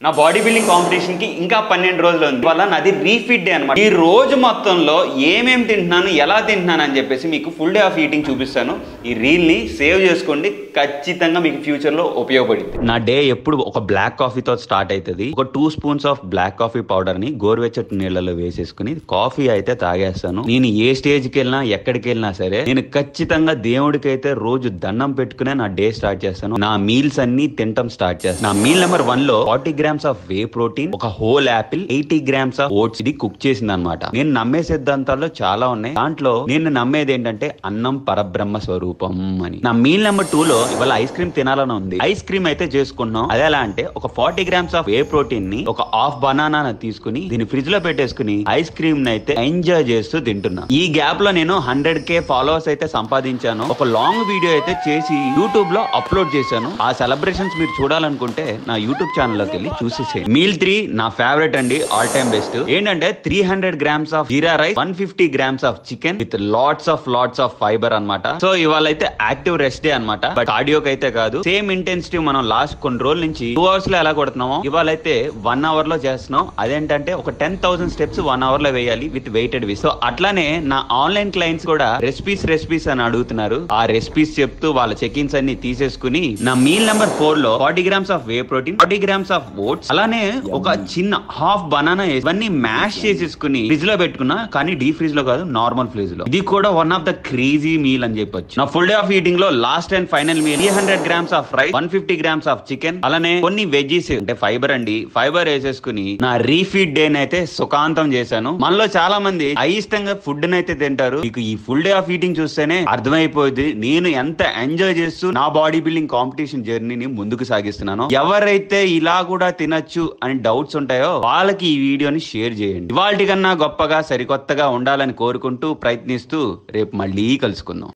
నా body building competition కి ఇంకా 12 రోజులు ఉంది. వల్ల నాది రీఫీడ్ డే అన్నమాట. ఈ రోజు మొత్తంలో ఏమేం తింటున్నాను, ఎలా తింటున్నాను అని చెప్పేసి మీకు ఫుల్ డే ఆఫ్ ఈటింగ్ చూపిస్తాను. ఈ రీల్ ని సేవ్ చేసుకోండి, ఖచ్చితంగా మీకు ఫ్యూచర్ లో ఉపయోగపడుతుంది. నా డే ఎప్పుడు ఒక బ్లాక్ కాఫీతో స్టార్ట్ అవుతుంది. ఒక 2 spoons of black coffee powder ని గోరువెచ్చటి నీళ్ళలో వేసేసుకుని కాఫీ అయితే తాగేస్తాను. నేను ఏ స్టేజ్ కి వెళ్ళినా ఎక్కడికి వెళ్ళినా సరే నేను ఖచ్చితంగా దేవుడికి అయితే రోజు దండం పెట్టుకునే నా డే స్టార్ట్ చేస్తాను. నా మీల్స్ అన్ని తినటం స్టార్ట్ చేస్తాను. నా మీల్ నెంబర్ 1 లో 40 grams ఆఫ్ వే ప్రోటీన్, ఒక whole Apple, 80 grams of votes ఇది కుక్ చేసింది అనమాట. నేను నమ్మే సిద్ధాంతాల్లో చాలా ఉన్నాయి. దాంట్లో నేను నమ్మేది ఏంటంటే అన్నం పరబ్రహ్మ స్వరూపం అని. నా మీల్ నెంబర్ 2 లో ఇవాళ ఐస్ క్రీమ్ తినాలని ఉంది. ఐస్ క్రీమ్ అయితే చేసుకున్నాం. అదే ఎలా అంటే ఒక 40 grams ఆఫ్ వే ప్రోటీన్ ని, ఒక హాఫ్ బనానా తీసుకుని దీన్ని ఫ్రిడ్జ్ లో పెట్టేసుకుని ఐస్ క్రీమ్ ని అయితే ఎంజాయ్ చేస్తూ తింటున్నా. ఈ గ్యాప్ లో నేను 100k ఫాలోవర్స్ అయితే సంపాదించాను. ఒక లాంగ్ వీడియో అయితే చేసి యూట్యూబ్ లో అప్లోడ్ చేశాను. ఆ సెలబ్రేషన్స్ మీరు చూడాలనుకుంటే నా యూట్యూబ్ ఛానల్ లోకి వెళ్ళి చూసేసేయండి. మీల్ 3 నా ఫేవరెట్ అండి, ఆల్ టైమ్ బెస్ట్. ఏంటంటే 300 grams of jeera rice, 150 grams of chicken with lots of fibre అన్నమాట. సో ఇవాళ అయితే యాక్టివ్ రెస్ట్ డే అన్నమాట. బట్ కార్డియోకి అయితే కాదు. సేమ్ ఇంటెన్సిటీ మనం లాస్ట్ కొన్ని రోజుల నుంచి 2 hours లో ఎలా కొడుతున్నామో ఇవాళ అయితే 1 hour లో చేస్తున్నాం. అదేంటంటే ఒక 10,000 steps 1 hour లో వేయాలి విత్ వెయిటెడ్ వి. సో అట్లానే నా ఆన్లైన్ క్లయింట్స్ కూడా రెసిపీస్ అని అడుగుతున్నారు. ఆ రెసిపీస్ చెప్తూ వాళ్ళ చెక్-ఇన్స్ అన్ని తీసేసుకుని నా మీల్ నెంబర్ 4 లో 40 grams of whey protein, 40 grams of votes, అలానే ఒక చిన్న హాఫ్ బనానా ఇవన్నీ మ్యాష్ చేసేసుకుని ఫ్రిడ్జ్ లో పెట్టుకున్నా. కానీ డీప్ ఫ్రిడ్జ్ లో కాదు, నార్మల్ ఫ్రిడ్జ్ లో. ఇది కూడా one of the crazy meal అని చెప్పొచ్చు. నా ఫుల్ డే ఆఫ్ ఈటింగ్ లో last and final meal 300 grams of rice, 150 grams of chicken, అలానే కొన్ని వెజ్జీస్ అంటే ఫైబర్ అండి, ఫైబర్ వేసేసుకుని నా రీఫీడ్ డే అయితే సుఖాంతం చేశాను. మనలో చాలా మంది అయిష్టంగా ఫుడ్ అయితే తింటారు. మీకు ఈ ఫుల్ డే ఆఫ్ ఈటింగ్ చూస్తేనే అర్థమైపోయింది నేను ఎంత ఎంజాయ్ చేస్తూ నా బాడీ బిల్డింగ్ కాంపిటీషన్ జర్నీని ముందుకు సాగిస్తున్నాను. ఎవరైతే ఇలా కూడా తినొచ్చు అని డౌట్స్ ఉంటాయో వాళ్ళకి ఈ వీడియోని షేర్ చేయండి. ఇవాల్టి కన్నా గొప్పగా సరికొత్తగా ఉండాలని కోరుకుంటూ ప్రయత్నిస్తూ రేపు మళ్ళీ కలుసుకుందాం.